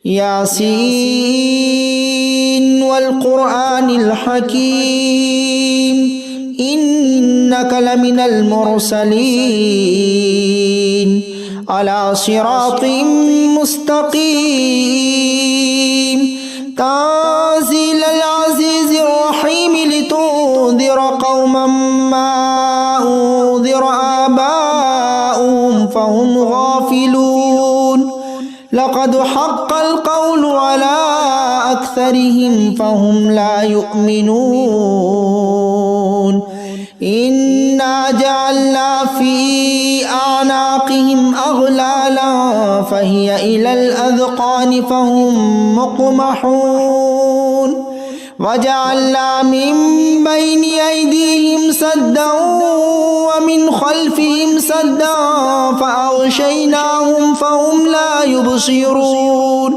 यासीन वल क़ुरआनिल हकीम इन्नका लमिनल मुरसलीन अला सिरातिम मुस्तक़ीम ताज़ीलल अज़ीज़िर रहीम लितुन्ज़िर क़ौमम मा उन्ज़िर आबाउहुम फ़हुम गाफ़िलून लक़द हक़्क़ल क़ौलु अला अक्सरिहिम फ़हुम ला युमिनून इन्ना जअलना फ़ी अअनाक़िहिम अग़लाला फ़हिय इलल अज़क़ानि फ़हुम मुक़महून वजअलना मिन बैनि अयदीहिम सद्दन व मिन ख़ल्फ़िहिम सद्दन फ़अग़शयनाहुम फ़हुम ला युबसिरून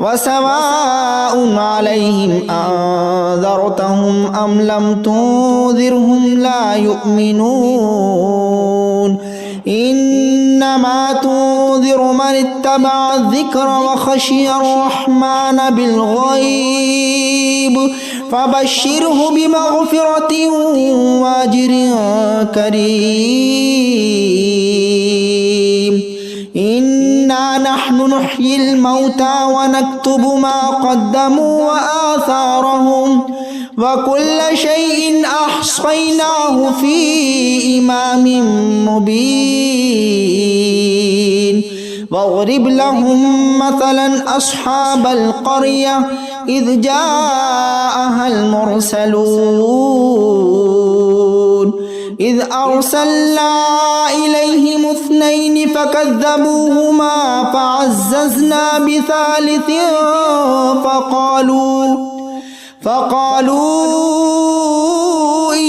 वसवाउन अलैहिम अअंज़रतहुम अम लम तुन्ज़िरहुम ला युमिनून इन्नमा तुन्ज़िरु मन इत्तबअ अज़्ज़िक्र व ख़शियर रहमान बिलग़ैब फ़बश्शिरहु बिमग़फ़िरतिन व अज्रिन करीम इन्ना नहनु नुह्यिल मौता व नक्तुबु मा क़द्दमू व आसारहुम व कुल्ल शैइन अहसैनाहु फ़ी इमामिन मुबीन वज़रिब लहुम मसलन अस्हाबल क़र्यह इज़ जाअहल मुरसलून इज़ अरसलना इलैहिम इस्नैनि फ़कज़्ज़बूहुमा फ़अज़्ज़ज़ना बिसालिसिन फ़क़ालू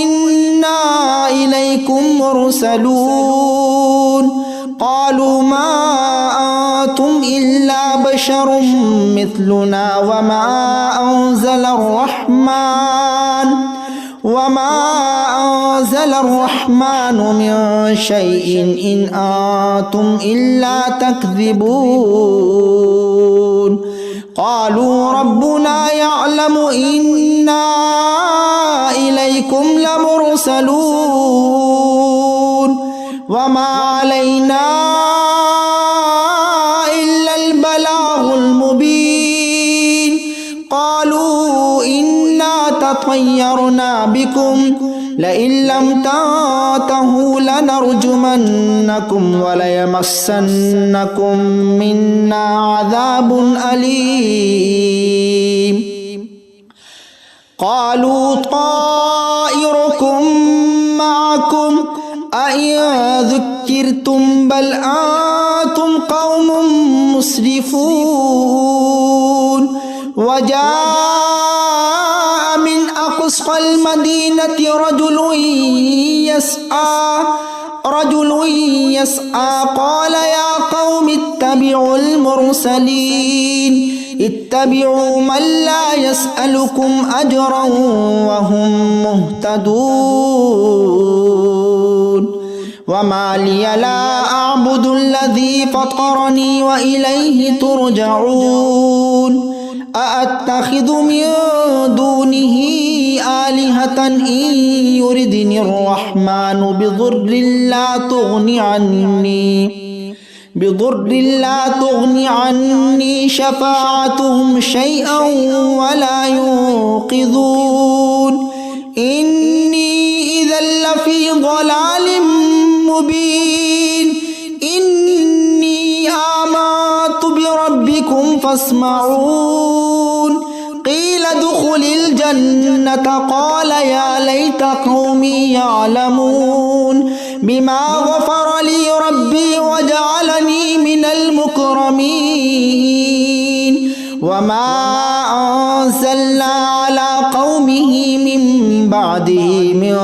इन्ना इलैकुम मुरसलून क़ालू मा अंतुम इल्ला बशरुम मिस्लुना वमा अंज़लर रहमान मिन शैइन इन अंतुम इल्ला तकज़िबून क़ालू रब्बुना यअलमु इन्ना इलैकुम लमुरसलून वमा अलैना इल्लल बलागुल मुबीन क़ालू इन्ना ततय्यरना बिकुम लइन लम तंतहू लनरजुमन्नकुम वलयमस्सन्नकुम मिन्ना अज़ाबुन अलीम क़ालू ताइरुकुम मअकुम अइन ज़ुक्किरतुम बल अंतुम क़ौमुम मुस्रिफून वजाअ मिन अक़सल मदीनति रजुलुन यस्आ क़ाल या क़ौम इत्तबिउल मुरसलीन इत्तबिउ मन ला यसअलुकुम अजरन व हुम मुहतदून वमा लिया ला अअबुदुल्लज़ी फ़तरनी व इलैहि तुरजऊन अअत्तख़िज़ु मिन दूनिही आलिहतन इन युरिदनिर रहमानु बिदुर्रिन ला तुग़नि अन्नी शफ़ाअतुहुम शैअन वला युन्क़िज़ून इन्नी इज़न लफ़ी ज़लालिम मुबीन इन्नी आमनतु बिरब्बिकुम फ़स्मऊन क़ील उद्ख़ुलिल जन्नत क़ाल या लैत क़ौमी यअलमून बिमा ग़फ़र ली रब्बी वजअलनी मिनल मुकरमीन वमा अंज़लना अला क़ौमिही मिन बअदिही मिन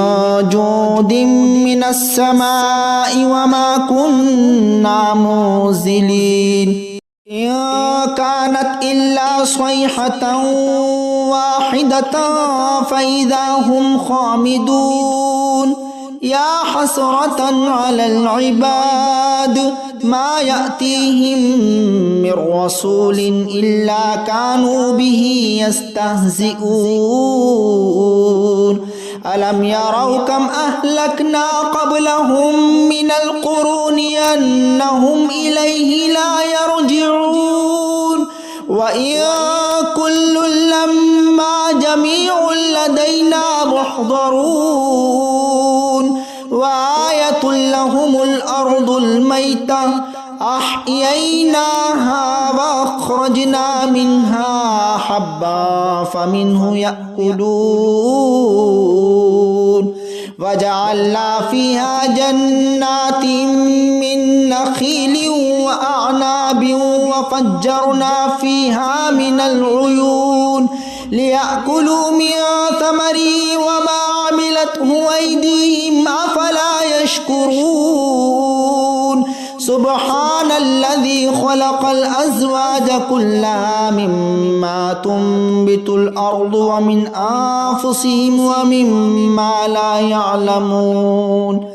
जुदिन मिनस समाइ वमा कुन्ना मुरसिलीन कानत इल्ला स्वैहतन वाहिदतन फ़इज़ा हुम खामिदून या हसरतन अलल इबाद ما يأتيهم من رسول إلا كانوا به يستهزئون ألم يروا كم أهلكنا قبلهم من القرون أنهم إليه لا يرجعون وإن كل لما جميع لدينا محضرون وآية لهم الأرض الميتة أحييناها وأخرجنا منها حبا فمنه يأكلون وجعلنا فيها جنات من نخيل وأعناب وفجرنا فيها من العيون ليأكلوا من ثمره وما عملته أيديهم أفلا يشكرون سبحان الذي خلق الأزواج كلها مما تنبت الأرض ومن أنفسهم ومما لا يعلمون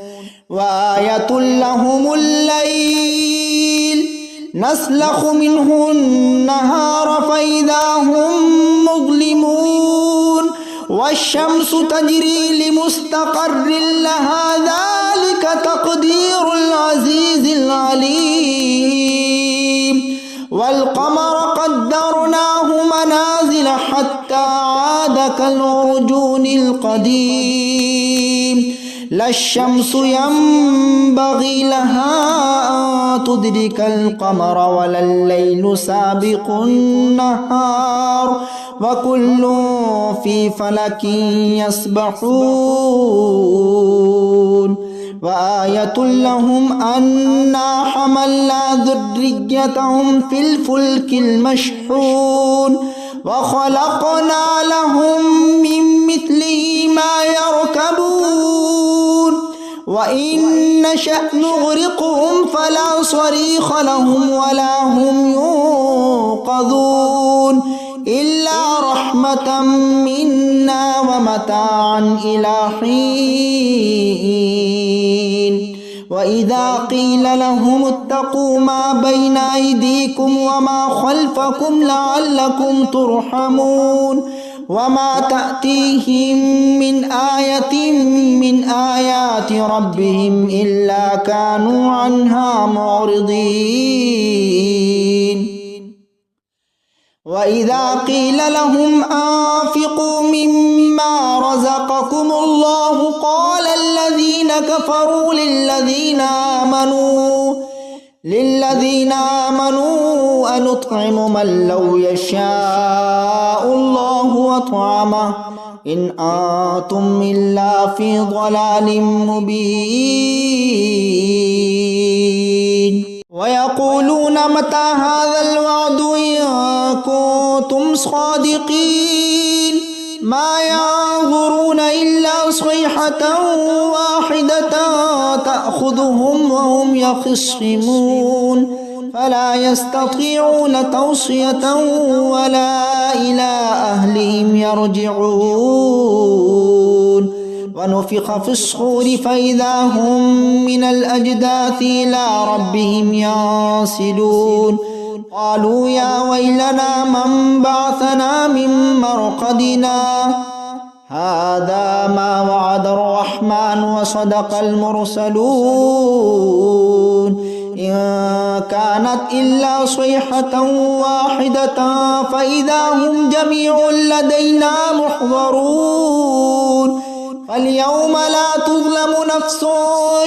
وآية لهم الليل نسلخ منه النهار فإذا هم مظلمون والشمس تجري لمستقر لها ذلك تقدير العزيز العليم والقمر قدرناه منازل حتى عاد كالعرجون القديم لا الشمس ينبغي لها أن تدرك القمر ولا الليل سابق النهار وكل في فلك يسبحون وآية لهم أنا حملنا ذريتهم في الفلك المشحون وخلقنا لهم من مثله ما يركبون وإن نشأ نغرقهم فلا صريخ لهم ولا هم ينقذون إلا رحمة منا ومتاعا إلى حين وإذا قيل لهم اتقوا ما بين أيديكم وما خلفكم لعلكم ترحمون وما تأتيهم من آية من آيات ربهم إلا كانوا عنها معرضين وإذا قيل لهم أنفقوا مما رزقكم الله قال الذين كفروا للذين آمنوا أنطعم من لو يشاء الله أطعمه إن أنتم إلا في ضلال مبين ويقولون متى هذا الوعد إن كنتم صادقين ما ينظرون إلا صيحة واحدة تأخذهم وهم يخصمون فلا يستطيعون توصية ولا إلى أهلهم يرجعون ونفخ في الصور فإذا هم من الأجداث إلى ربهم ينسلون قالوا يا ويلنا من بعثنا من مرقدنا هذا ما وعد الرحمن وصدق المرسلون إن كانت إلا صيحة واحدة فإذا هم جميع لدينا محضرون فاليوم لا تظلم نفس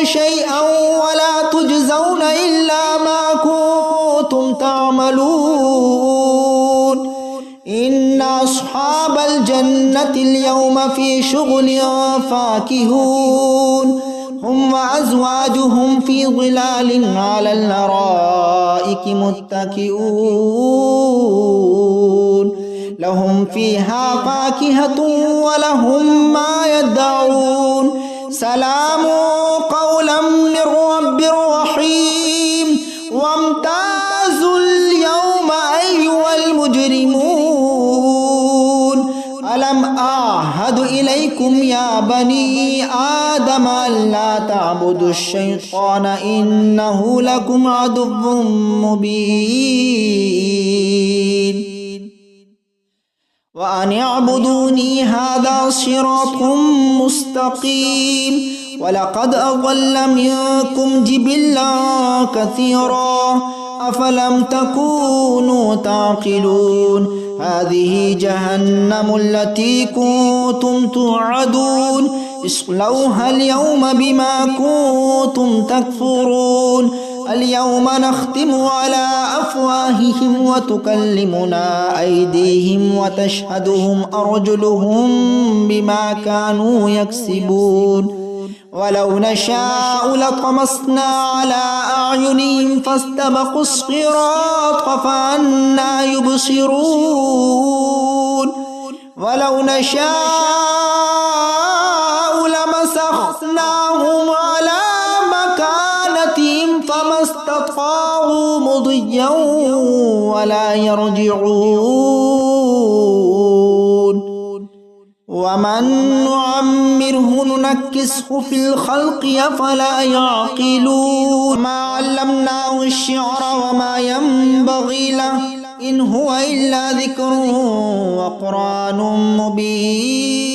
شيئا ولا تجزون إلا ما كنتم تعملون إن أصحاب الجنة اليوم في شغل فاكهون هم وأزواجهم في ظلال على الأرائك متكئون لهم فيها فاكهة ولهم ما يدعون سلام قولا من رب رحيم وامتازوا اليوم أيها المجرمون ألم أعهد وعهد إليكم يا بني آدم ألا تعبدوا الشيطان إنه لكم عدو مبين وأن اعبدوني هذا صراط مستقيم ولقد أضل منكم جبلا كثيرا أفلم تكونوا تعقلون هذه جهنم التي كنتم توعدون اصلوها اليوم بما كنتم تكفرون اليوم نختم على أفواههم وتكلمنا أيديهم وتشهدهم أرجلهم بما كانوا يكسبون ولو نشاء لطمسنا على أعينهم فاستبقوا الصراط فأنى يبصرون ولو نشاء لمسخناهم على مكانتهم فما استطاعوا مضيا ولا يرجعون ومن نعمره ننكسه في الخلق أفلا يعقلون ما علمناه الشعر وما ينبغي له إن هو إلا ذكر وقرآن مبين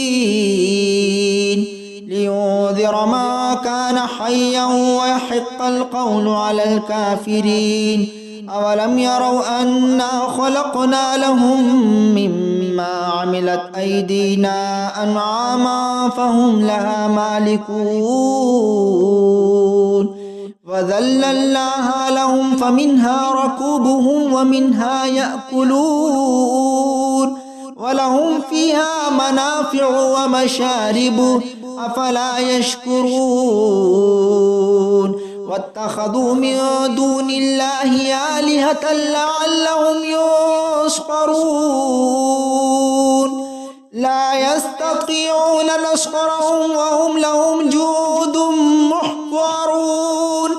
لينذر ما كان حيا ويحق القول على الكافرين أولم يروا أنا خلقنا لهم مما عملت أيدينا أنعاما فهم لها مالكون وذللناها لهم فمنها ركوبهم ومنها يأكلون ولهم فيها منافع ومشارب أفلا يشكرون واتخذوا من دون الله آلهة لعلهم ينصرون لا يستطيعون نصرهم وهم لهم جند محضرون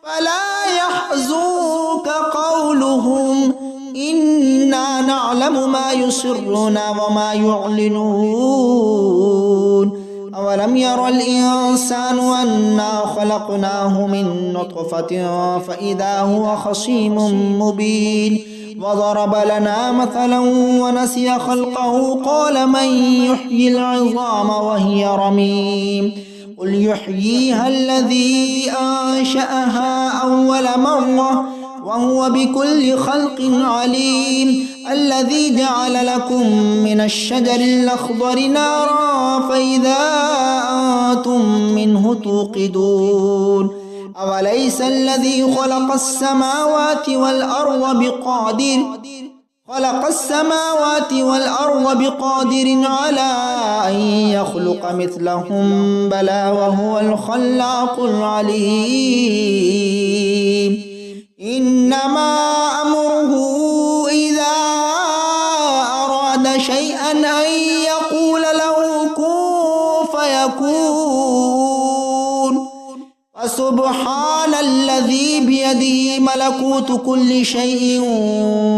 فلا يحزنك قولهم إنا نعلم ما يسرون وما يعلنون أولم ير الإنسان أنا خلقناه من نطفة فإذا هو خصيم مبين وضرب لنا مثلا ونسي خلقه قال من يحيي العظام وهي رميم قل يحييها الذي أنشأها أول مرة وهو بكل خلق عليم الذي جعل لكم من الشجر الأخضر نارا فإذا أنتم منه توقدون أوليس الذي خلق السماوات والأرض بقادر على أن يخلق مثلهم بلى وهو الخلاق العليم إنما أمره إذا أراد شيئا أن يقول له كن فيكون فسبحان الذي بيده ملكوت كل شيء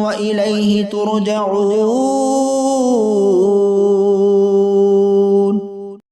وإليه ترجعون